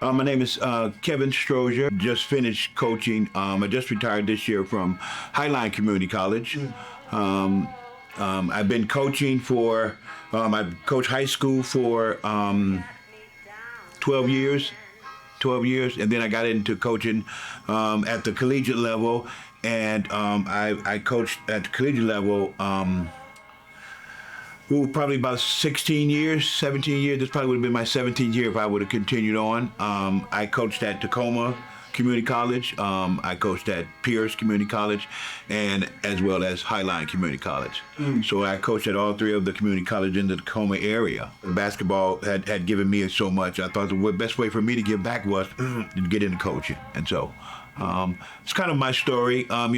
My name is Kevin Strozier. Just finished coaching. I just retired this year from Highline Community College. Um, I've been coaching for, I've coached high school for 12 years, 12 years, and then I got into coaching at the collegiate level, and I coached at the collegiate level. Probably about 16 years, 17 years. This probably would have been my 17th year if I would have continued on. I coached at Tacoma Community College. I coached at Pierce Community College, and as well as Highline Community College. So I coached at all three of the community colleges in the Tacoma area. Basketball had given me so much. I thought the best way for me to give back was to get into coaching, and so. It's kind of my story. I'm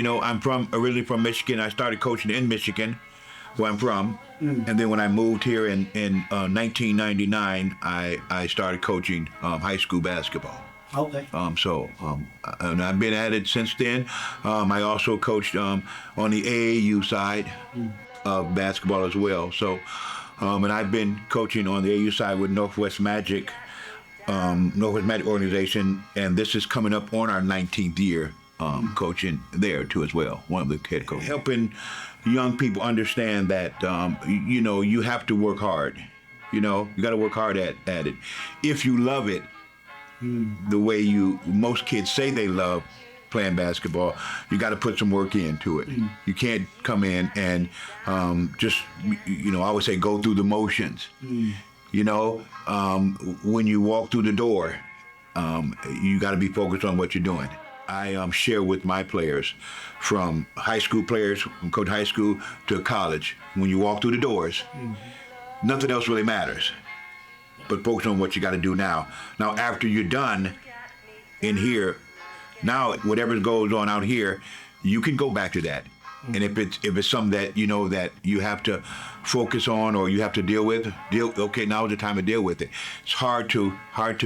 originally from Michigan. I started coaching in Michigan, where I'm from. And then when I moved here in 1999, I started coaching high school basketball. Okay. And I've been at it since then. I also coached on the AAU side of basketball as well. So, and I've been coaching on the AAU side with Northwest Magic organization, and this is coming up on our 19th year coaching there too as well, one of the head coaches. Helping young people understand that, you have to work hard. You got to work hard at it. If you love it the way most kids say they love playing basketball, you got to put some work into it. You can't come in and just, I always say go through the motions. When you walk through the door, you got to be focused on what you're doing. I share with my players, from high school players, from coach high school to college. When you walk through the doors, nothing else really matters, but focus on what you got to do now. Now, after you're done in here, now whatever goes on out here, you can go back to that. And if it's something that that you have to focus on or you have to deal with, okay, now is the time to deal with it. It's hard to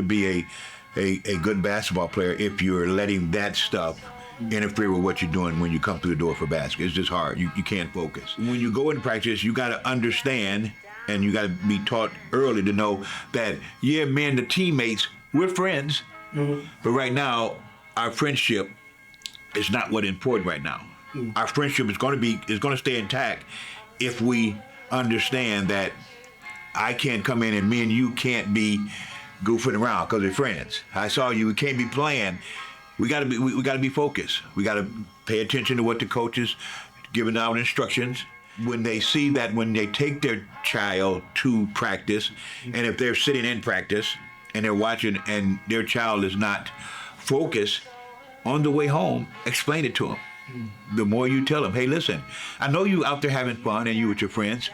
be a good basketball player if you're letting that stuff interfere with what you're doing when you come through the door for basketball. It's just hard. You can't focus. When you go into practice, you got to understand, and you got to be taught early to know that, yeah, man, the teammates, we're friends, but right now, our friendship is not what's important right now. Our friendship is going to stay intact if we understand that I can't come in and me and you can't be goofing around because we're friends. I saw you. We can't be playing. We gotta be focused. We gotta pay attention to what the coach is giving out instructions. When they see that, when they take their child to practice, and if they're sitting in practice and they're watching and their child is not focused, on the way home, explain it to them. The more you tell them, hey, listen, I know you out there having fun and you with your friends,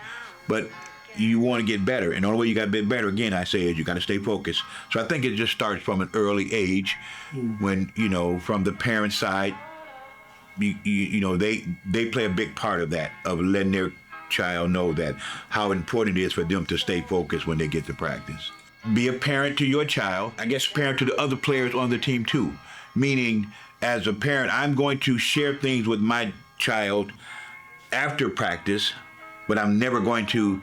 but you want to get better. And the only way you got to get better, again, I say, is you got to stay focused. So I think it just starts from an early age when, from the parent side, they play a big part of that, of letting their child know that how important it is for them to stay focused when they get to practice. Be a parent to your child, I guess parent to the other players on the team too. Meaning, as a parent, I'm going to share things with my child after practice, but I'm never going to,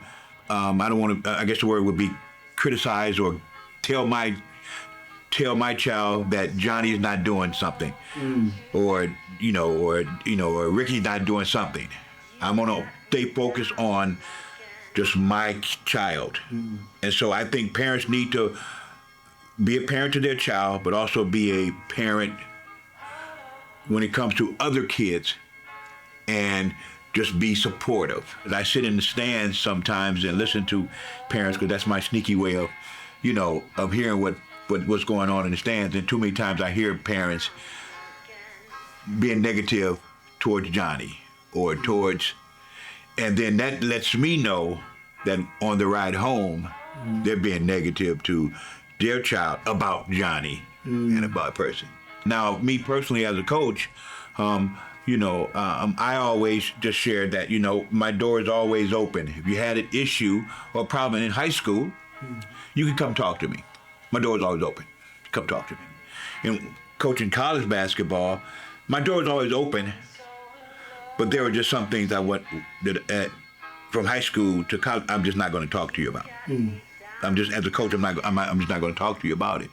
I don't want to, I guess the word would be criticize or tell my child that Johnny's not doing something, or Ricky's not doing something. I'm gonna stay focused on just my child. And so I think parents need to be a parent to their child, but also be a parent when it comes to other kids, and just be supportive. I sit in the stands sometimes and listen to parents, because that's my sneaky way of, of hearing what's going on in the stands. And too many times I hear parents being negative towards Johnny or towards, and then that lets me know that on the ride home, they're being negative to their child about Johnny and about a person. Now, me personally as a coach, I always just shared that, my door is always open. If you had an issue or problem in high school, you can come talk to me. My door is always open. Come talk to me. And coaching college basketball, my door is always open, but there were just some things from high school to college, I'm just not going to talk to you about. I'm just, as a coach, I'm just not going to talk to you about it.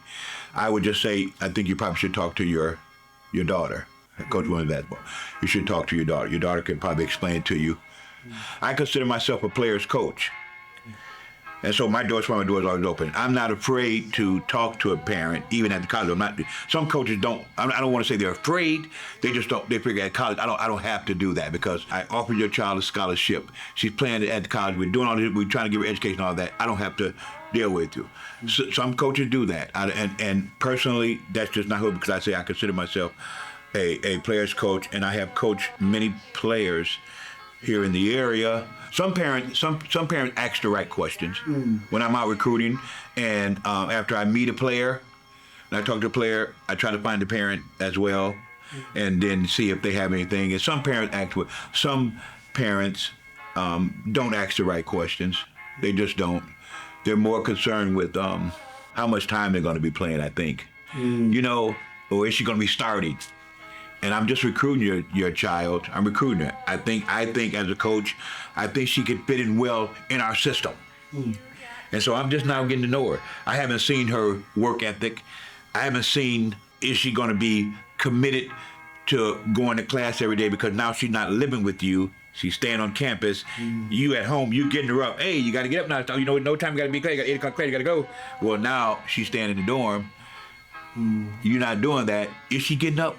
I would just say, I think you probably should talk to your daughter. Coach women's basketball. You should talk to your daughter. Your daughter can probably explain it to you. I consider myself a player's coach. And so my door's always open. I'm not afraid to talk to a parent, even at the college. Some coaches don't. I don't want to say they're afraid. They just don't. They figure at college, I don't have to do that because I offered your child a scholarship. She's playing at the college. We're doing all this. We're trying to give her education and all that. I don't have to deal with you. So, some coaches do that. And personally, that's just not who, because I say I consider myself a player's coach, and I have coached many players here in the area. Some parents ask the right questions when I'm out recruiting, and after I meet a player and I talk to a player, I try to find the parent as well, and then see if they have anything. And some parents don't ask the right questions. They just don't. They're more concerned with how much time they're going to be playing, I think. Or is she going to be starting? And I'm just recruiting your child. I'm recruiting her. I think as a coach, I think she could fit in well in our system. And so I'm just now getting to know her. I haven't seen her work ethic. I haven't seen, is she going to be committed to going to class every day, because now she's not living with you. She's staying on campus. You at home, you getting her up. Hey, you got to get up now. You know, no time, you got to be class. You got 8 o'clock class, you got to go. Well, now she's staying in the dorm. You're not doing that. Is she getting up?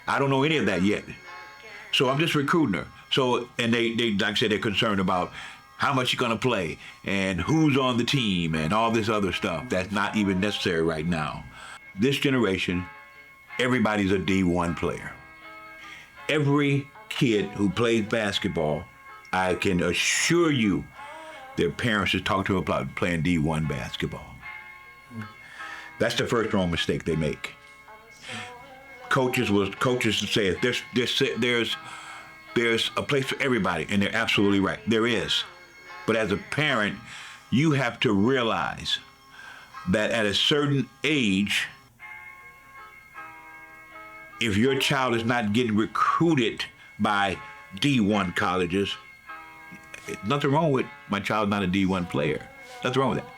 I don't know any of that yet. So I'm just recruiting her. So, and they like I said, they're concerned about how much you're going to play and who's on the team and all this other stuff that's not even necessary right now. This generation, everybody's a D1 player. Every kid who plays basketball, I can assure you, their parents should talk to them about playing D1 basketball. That's the first wrong mistake they make. Coaches say there's a place for everybody, and they're absolutely right. There is. But as a parent, you have to realize that at a certain age, if your child is not getting recruited by D1 colleges, nothing wrong with my child not a D1 player. Nothing wrong with that.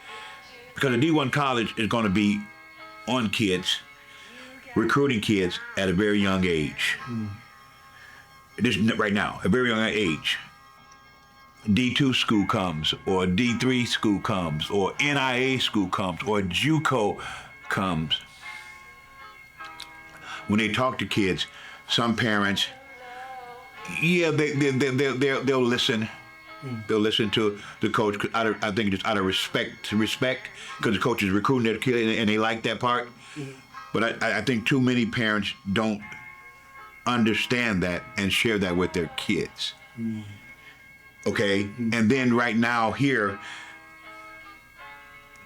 Because a D1 college is going to be on kids, recruiting kids at a very young age. This right now, a very young age. D2 school comes, or D3 school comes, or NIA school comes, or JUCO comes. When they talk to kids, some parents, yeah, they'll listen. They'll listen to the coach. I think just out of respect, because the coach is recruiting their kid, and they like that part. But I think too many parents don't understand that and share that with their kids. Okay? And then right now here,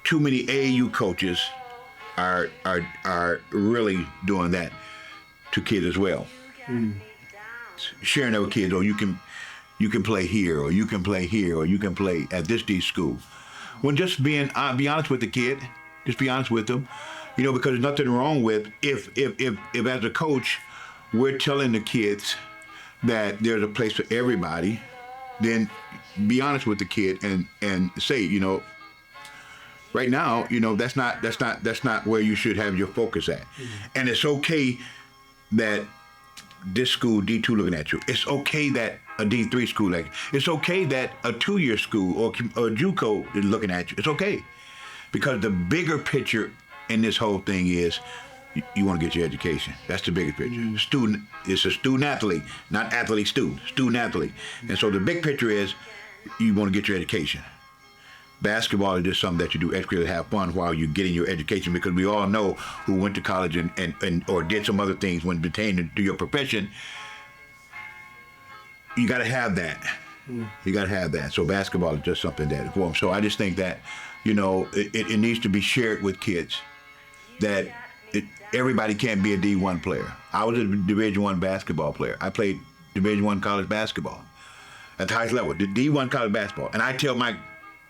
too many AAU coaches are really doing that to kids as well. Sharing that with kids, or you can play here, or you can play here, or you can play at this D school. When just be honest with the kid, just be honest with them. Because there's nothing wrong with if as a coach, we're telling the kids that there's a place for everybody, then be honest with the kid and say, right now, that's not where you should have your focus at. And it's okay that this school, D2, looking at you. It's okay that a D3 school, it's okay that a 2-year school or JUCO is looking at you. It's okay. Because the bigger picture in this whole thing is you want to get your education. That's the biggest picture. Student, it's a student athlete, not athlete student, student athlete. And so the big picture is you want to get your education. Basketball is just something that you do extra to have fun while you're getting your education, because we all know who went to college and or did some other things when pertaining to your profession. You got to have that. You got to have that. So basketball is just something that for them. So I just think that, it needs to be shared with kids that everybody can't be a D1 player. I was a Division I basketball player. I played Division I college basketball at the highest level, the D1 college basketball. And I tell my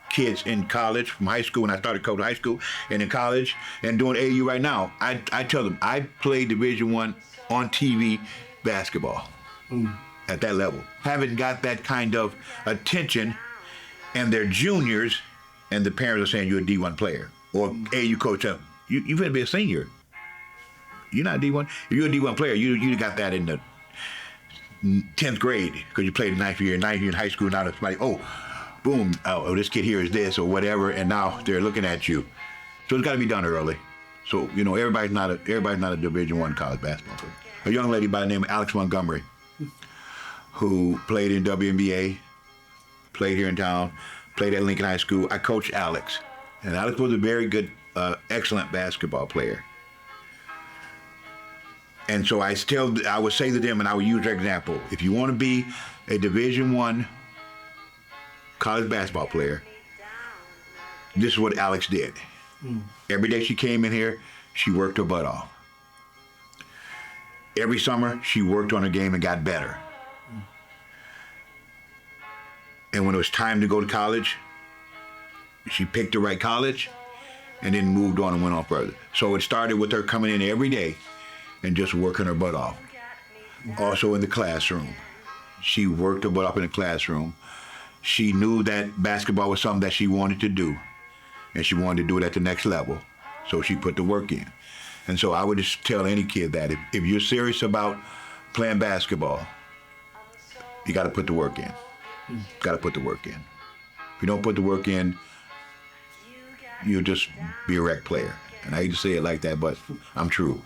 kids in college, from high school, when I started coaching high school, and in college, and doing AAU right now, I tell them I played Division I on TV basketball at that level. Haven't got that kind of attention, and they're juniors, and the parents are saying you're a D1 player, or hey, you coach them, you better be a senior. You're not D1. If you're a D1 player, you got that in the 10th grade because you played ninth year in high school. Now it's like, oh, boom, oh, this kid here is this or whatever, and now they're looking at you. So it's got to be done early. So everybody's not a Division I college basketball player. A young lady by the name of Alex Montgomery, who played in WNBA, played here in town, played at Lincoln High School. I coached Alex, and Alex was a very good, excellent basketball player. And so I would say to them, and I would use their example, if you want to be a Division I college basketball player, this is what Alex did. Every day she came in here, she worked her butt off. Every summer, she worked on her game and got better. And when it was time to go to college, she picked the right college and then moved on and went on further. So it started with her coming in every day and just working her butt off. Also in the classroom. She worked her butt off in the classroom. She knew that basketball was something that she wanted to do, and she wanted to do it at the next level. So she put the work in. And so I would just tell any kid that if you're serious about playing basketball, you got to put the work in. Got to put the work in. If you don't put the work in, you'll just be a wreck player. And I hate to say it like that, but I'm true.